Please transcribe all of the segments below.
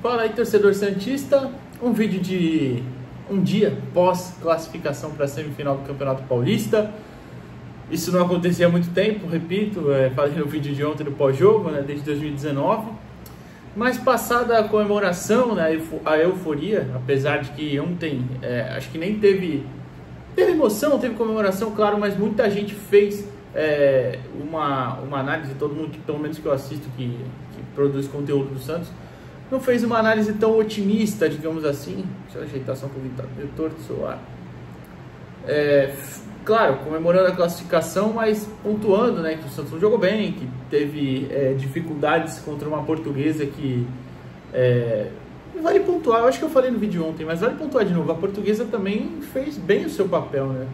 Fala aí, torcedor santista, um vídeo de um dia pós classificação para a semifinal do Campeonato Paulista. Isso não acontecia há muito tempo, repito, falei no vídeo de ontem do pós-jogo, né, desde 2019. Mas passada a comemoração, né, a euforia, apesar de que ontem acho que nem teve emoção, teve comemoração, claro, mas muita gente fez uma análise, todo mundo, pelo menos que eu assisto, que produz conteúdo do Santos, não fez uma análise tão otimista, digamos assim. Deixa eu ajeitar só um pouquinho, tá meio torto o celular. Claro, comemorando a classificação, mas pontuando, né, que o Santos não jogou bem, que teve dificuldades contra uma Portuguesa que... vale pontuar, eu acho que eu falei no vídeo ontem, mas vale pontuar de novo. A Portuguesa também fez bem o seu papel, né?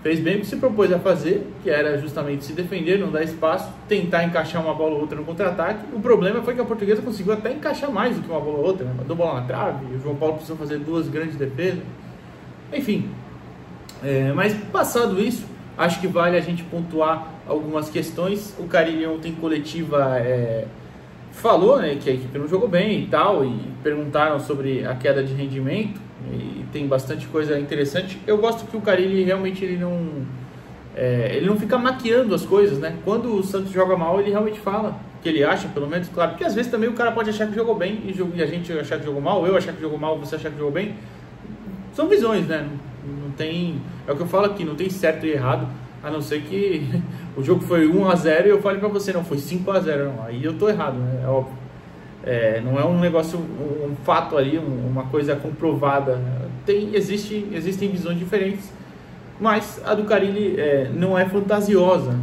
Fez bem o que se propôs a fazer, que era justamente se defender, não dar espaço, tentar encaixar uma bola ou outra no contra-ataque. O problema foi que a Portuguesa conseguiu até encaixar mais do que uma bola ou outra, né? Mandou bola na trave, o João Paulo precisou fazer duas grandes defesas. Enfim, mas passado isso, acho que vale a gente pontuar algumas questões. O Carille ontem coletiva falou, né, que a equipe não jogou bem e tal, e perguntaram sobre a queda de rendimento, e tem bastante coisa interessante. Eu gosto que o Carille realmente ele não fica maquiando as coisas, né? Quando o Santos joga mal, ele realmente fala o que ele acha, pelo menos, claro, porque às vezes também o cara pode achar que jogou bem e a gente achar que jogou mal, eu achar que jogou mal, você achar que jogou bem. São visões, né? Não tem, é o que eu falo aqui, não tem certo e errado, a não ser que o jogo foi 1 a 0 e eu falei pra você, não, foi 5 a 0, não. Aí eu tô errado, né? É óbvio. Não é um negócio, um fato ali, uma coisa comprovada. Existem visões diferentes, mas a do Carille não é fantasiosa.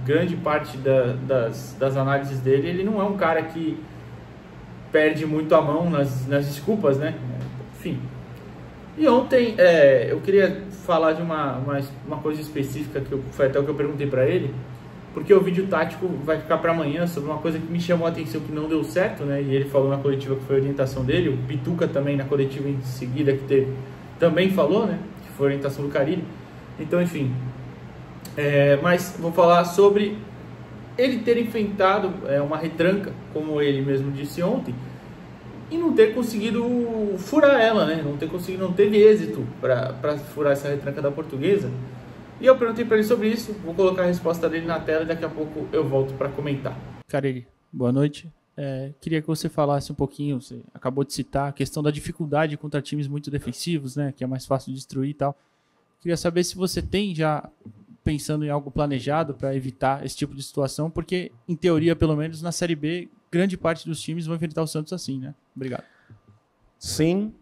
Grande parte das análises dele, ele não é um cara que perde muito a mão nas desculpas, né? Enfim. E ontem eu queria falar de uma coisa específica, que foi até o que eu perguntei para ele, porque o vídeo tático vai ficar para amanhã, sobre uma coisa que me chamou a atenção, que não deu certo, né? E ele falou na coletiva que foi a orientação dele, o Pituca também na coletiva em seguida que teve, também falou, né? Que foi a orientação do Carille. Então, enfim, mas vou falar sobre ele ter enfrentado uma retranca, como ele mesmo disse ontem, e não ter conseguido furar ela, né? Não teve êxito para furar essa retranca da Portuguesa. E eu perguntei para ele sobre isso, vou colocar a resposta dele na tela e daqui a pouco eu volto para comentar. Carille, boa noite. Queria que você falasse um pouquinho, você acabou de citar a questão da dificuldade contra times muito defensivos, né? Que é mais fácil de destruir e tal. Queria saber se você tem já pensando em algo planejado para evitar esse tipo de situação, porque em teoria, pelo menos na Série B, grande parte dos times vão enfrentar o Santos assim, né? Obrigado. Sim.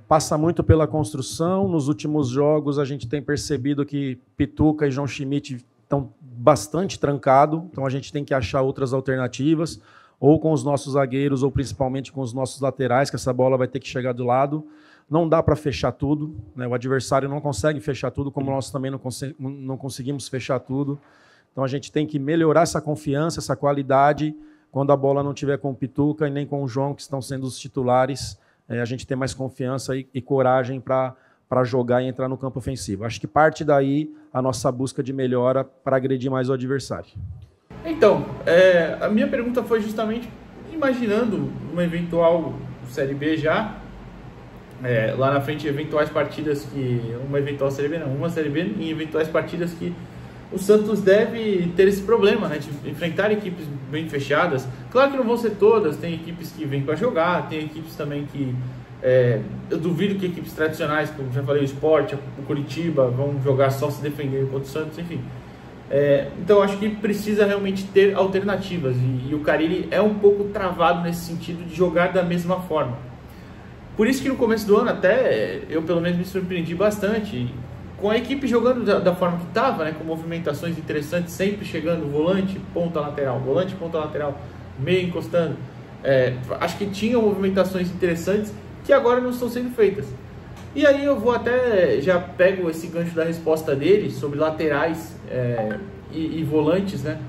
Passa muito pela construção. Nos últimos jogos a gente tem percebido que Pituca e João Schmidt estão bastante trancados, então a gente tem que achar outras alternativas, ou com os nossos zagueiros, ou principalmente com os nossos laterais, que essa bola vai ter que chegar do lado. Não dá para fechar tudo, né? O adversário não consegue fechar tudo, como nós também não conseguimos fechar tudo. Então a gente tem que melhorar essa confiança, essa qualidade, quando a bola não estiver com o Pituca e nem com o João, que estão sendo os titulares. A gente tem mais confiança e coragem para jogar e entrar no campo ofensivo. Acho que parte daí a nossa busca de melhora para agredir mais o adversário. Então, a minha pergunta foi justamente imaginando uma eventual Série B já, lá na frente, eventuais partidas uma Série B em eventuais partidas que o Santos deve ter esse problema, né, de enfrentar equipes bem fechadas. Claro que não vão ser todas, tem equipes que vêm para jogar, tem equipes também que... eu duvido que equipes tradicionais, como já falei, o Sport, o Curitiba, vão jogar só se defender contra o Santos, enfim. Então acho que precisa realmente ter alternativas, e o Carille é um pouco travado nesse sentido de jogar da mesma forma. Por isso que no começo do ano até eu pelo menos me surpreendi bastante com a equipe jogando da forma que estava, né, com movimentações interessantes, sempre chegando volante, ponta lateral, meio encostando. Acho que tinham movimentações interessantes que agora não estão sendo feitas. E aí eu vou até, já pego esse gancho da resposta dele sobre laterais e volantes, né?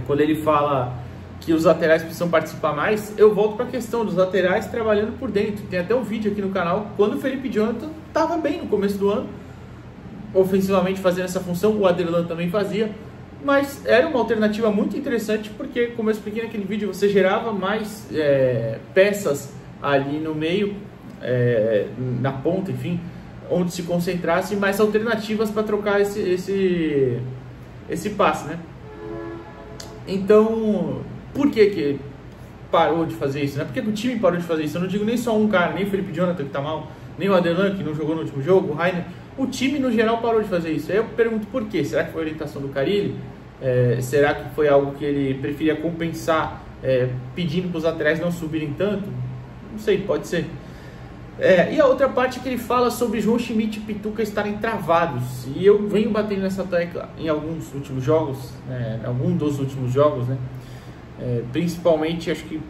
Quando ele fala que os laterais precisam participar mais, eu volto para a questão dos laterais trabalhando por dentro. Tem até um vídeo aqui no canal, quando o Felipe Jonathan estava bem no começo do ano, ofensivamente fazendo essa função, o Aderlan também fazia, mas era uma alternativa muito interessante porque, como eu expliquei naquele vídeo, você gerava mais peças ali no meio, na ponta, enfim, onde se concentrasse, mais alternativas para trocar esse passe, né? Então, por que parou de fazer isso, né? Por que o time parou de fazer isso? Eu não digo nem só um cara, nem o Felipe Jonathan que tá mal, nem o Adelan que não jogou no último jogo, o Rainer. O time no geral parou de fazer isso. Aí eu pergunto por quê? Será que foi a orientação do Carille? Será que foi algo que ele preferia compensar, pedindo para os laterais não subirem tanto? Não sei, pode ser. E a outra parte é que ele fala sobre João Schmidt e Pituca estarem travados. E eu venho batendo nessa tecla em alguns últimos jogos, algum dos últimos jogos, né? Principalmente, acho que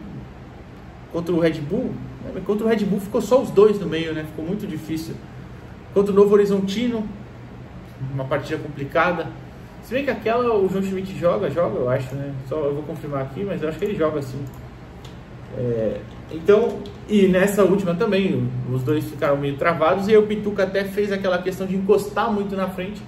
contra o Red Bull. Contra o Red Bull ficou só os dois no meio, né? Ficou muito difícil. Contra o Novo Horizontino, uma partida complicada. Se bem que aquela o João Schmidt joga, eu acho, né? Só eu vou confirmar aqui, mas eu acho que ele joga assim. Então, e nessa última também, os dois ficaram meio travados. E aí o Pituca até fez aquela questão de encostar muito na frente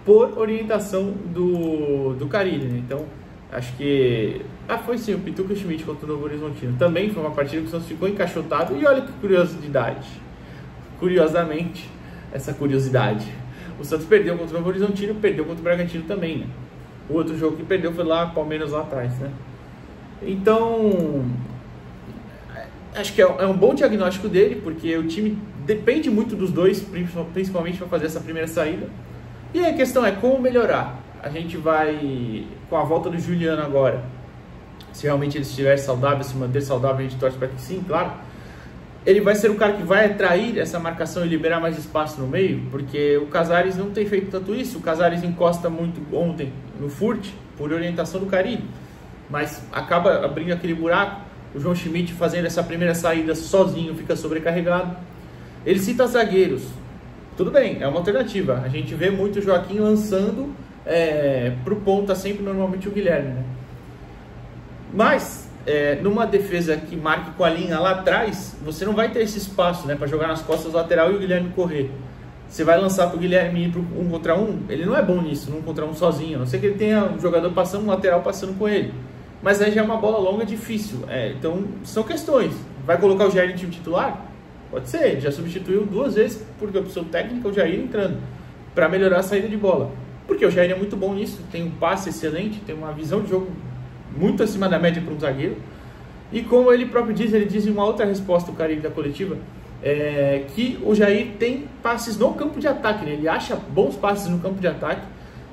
por orientação do Carille, né? Então, acho que... foi sim, o Pituca e o Schmidt contra o Novo Horizontino. Também foi uma partida que o Santos ficou encaixotado. E olha que curiosidade. Curiosamente, essa curiosidade. O Santos perdeu contra o Novo Horizontino, perdeu contra o Bragantino também, né? O outro jogo que perdeu foi lá, Palmeiras lá atrás, né? Então, acho que é um bom diagnóstico dele, porque o time depende muito dos dois, principalmente para fazer essa primeira saída. E aí a questão é como melhorar. A gente vai, com a volta do Juliano agora, se realmente ele estiver saudável, se manter saudável, a gente torce para que sim, claro. Ele vai ser o cara que vai atrair essa marcação e liberar mais espaço no meio, porque o Casares não tem feito tanto isso. O Casares encosta muito ontem no Furt, por orientação do Carille, mas acaba abrindo aquele buraco. O João Schmidt fazendo essa primeira saída sozinho fica sobrecarregado. Ele cita zagueiros, tudo bem, é uma alternativa. A gente vê muito o Joaquim lançando pro ponta sempre, normalmente o Guilherme, né? Mas numa defesa que marque com a linha lá atrás, você não vai ter esse espaço, né, para jogar nas costas do lateral e o Guilherme correr. Você vai lançar para o Guilherme ir para um contra um, ele não é bom nisso, num contra um sozinho, a não ser que ele tenha um jogador passando, um lateral passando com ele. Mas aí já é uma bola longa difícil. Então são questões. Vai colocar o Jair no time titular? Pode ser, ele já substituiu 2 vezes porque a opção técnica, o Jair entrando para melhorar a saída de bola. Porque o Jair é muito bom nisso, tem um passe excelente, tem uma visão de jogo muito acima da média para um zagueiro. E como ele próprio diz, ele diz em uma outra resposta do Carille da coletiva, que o Jair tem passes no campo de ataque, né? Ele acha bons passes no campo de ataque,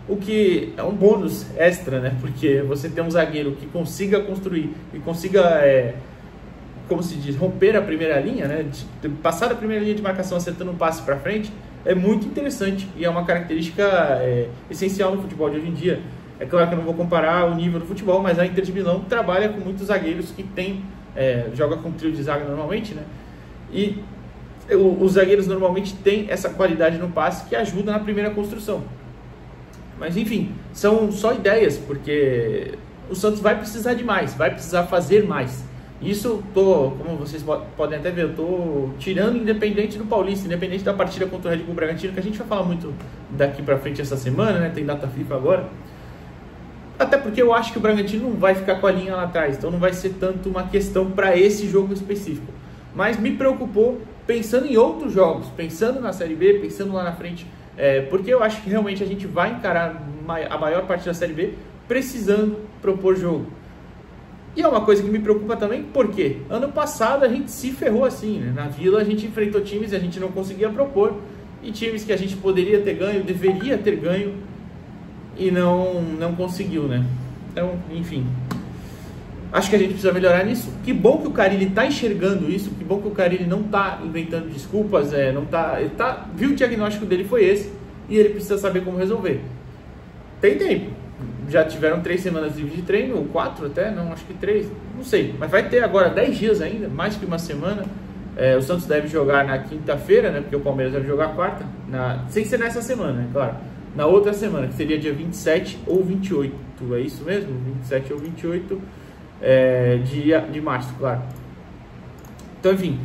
o que é um bônus extra, né? Porque você tem um zagueiro que consiga construir e consiga, como se diz, romper a primeira linha, né? Passar da primeira linha de marcação acertando um passe para frente, é muito interessante e é uma característica essencial no futebol de hoje em dia. É claro que eu não vou comparar o nível do futebol, mas a Inter de Milão trabalha com muitos zagueiros que tem, joga com trio de zaga normalmente, né? E os zagueiros normalmente têm essa qualidade no passe que ajuda na primeira construção. Mas enfim, são só ideias, porque o Santos vai precisar de mais, vai precisar fazer mais. Isso, como vocês podem até ver, eu estou tirando independente do Paulista, independente da partida contra o Red Bull Bragantino, que a gente vai falar muito daqui para frente essa semana, né? Tem data FIFA agora. Até porque eu acho que o Bragantino não vai ficar com a linha lá atrás, então não vai ser tanto uma questão para esse jogo específico. Mas me preocupou pensando em outros jogos, pensando na Série B, pensando lá na frente, porque eu acho que realmente a gente vai encarar a maior parte da Série B precisando propor jogo. E é uma coisa que me preocupa também, porque ano passado a gente se ferrou assim, né? Na Vila a gente enfrentou times e a gente não conseguia propor, e times que a gente poderia ter ganho, deveria ter ganho, e não conseguiu, né? Então, enfim, acho que a gente precisa melhorar nisso. Que bom que o Carille está enxergando isso, que bom que o Carille não está inventando desculpas, ele viu o diagnóstico dele foi esse, e ele precisa saber como resolver. Tem tempo, já tiveram 3 semanas livres de treino, ou 4 até, não, acho que 3, não sei, mas vai ter agora 10 dias ainda, mais que uma semana. O Santos deve jogar na quinta-feira, né? Porque o Palmeiras deve jogar quarta, sem ser nessa semana, claro. Na outra semana, que seria dia 27 ou 28, é isso mesmo? 27 ou 28 de março, claro. Então, enfim,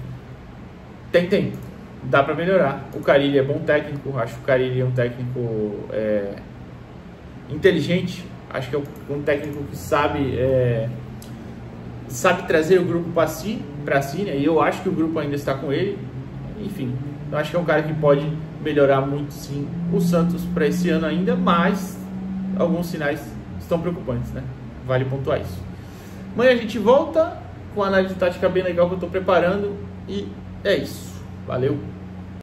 tem tempo, dá pra melhorar. O Carille é bom técnico, acho que o Carille é um técnico inteligente, Acho que é um técnico que sabe trazer o grupo para si, né? E eu acho que o grupo ainda está com ele. Enfim, eu acho que é um cara que pode melhorar muito, sim, o Santos para esse ano ainda, mas alguns sinais estão preocupantes, né? Vale pontuar isso. Amanhã a gente volta com a análise tática bem legal que eu estou preparando e é isso. Valeu!